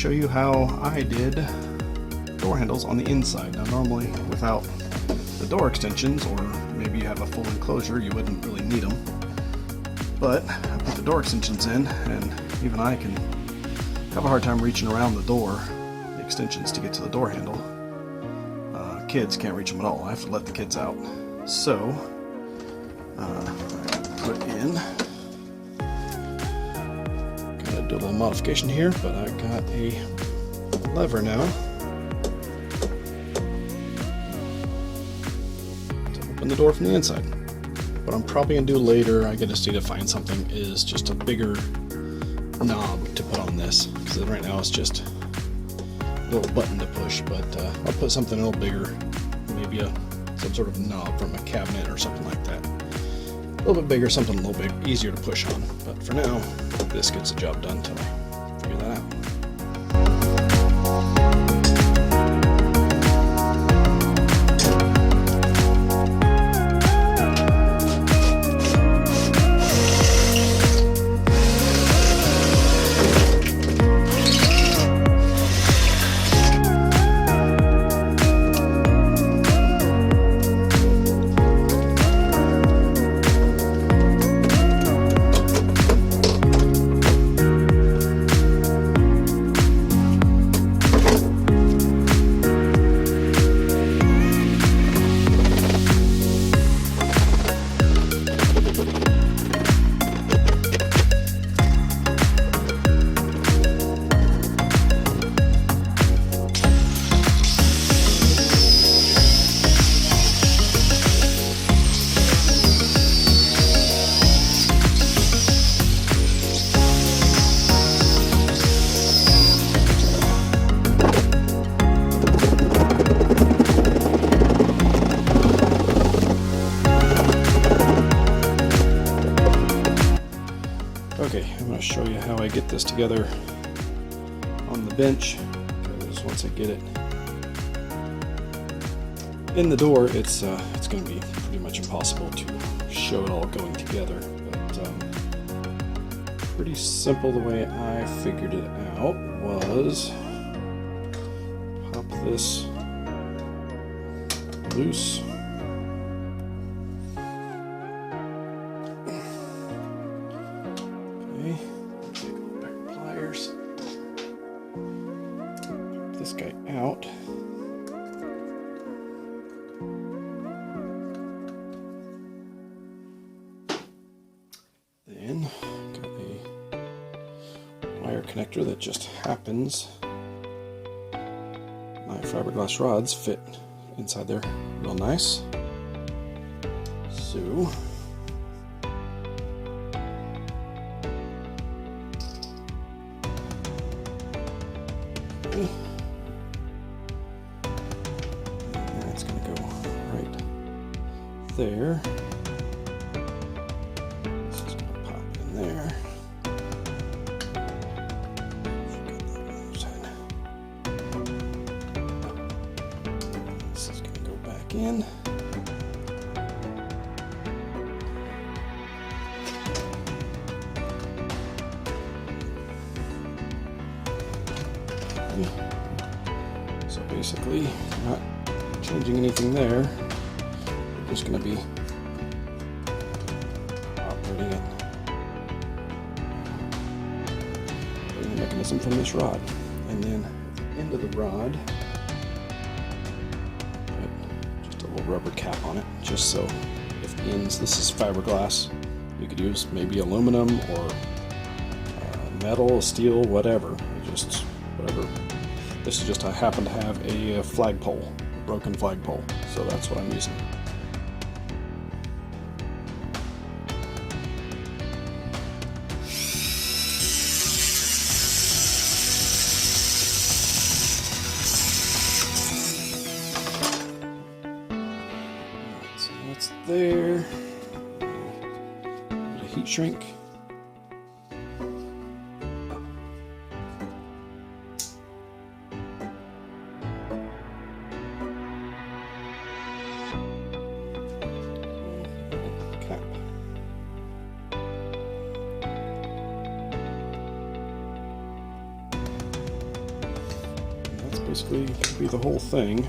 show you how I did door handles on the inside. Now normally without the door extensions, or maybe you have a full enclosure, you wouldn't really need them. But I put the door extensions in, and even I can have a hard time reaching around the door, the extensions, to get to the door handle. Kids can't reach them at all. I have to let the kids out. So I put in, gotta do a little modification here, but I got a lever now to open the door from the inside. What I'm probably gonna do later, I gotta see to find something, is just a bigger knob to put on this, because right now it's just a little button to push, but I'll put something a little bigger, maybe some sort of knob from a cabinet or something like that. A little bit bigger, something a little bit easier to push on, but for now this gets the job done until I figure that out. Okay, I'm going to show you how I get this together on the bench, because once I get it in the door, it's going to be pretty much impossible to show it all going together. But pretty simple. The way I figured it out was pop this loose. This guy out. Then got a wire connector that just happens. My fiberglass rods fit inside there real nice. So that's going to go right there. This is going to pop in there. This is going to go back in. So basically, not changing anything there. We're just going to be operating it, the mechanism from this rod, and then at the end of the rod, put just a little rubber cap on it, just so if the ends, this is fiberglass, you could use maybe aluminum or metal, steel, whatever, just whatever. This is just, I happen to have a flagpole, a broken flagpole, so that's what I'm using. So that's there. A heat shrink. basically it could be the whole thing.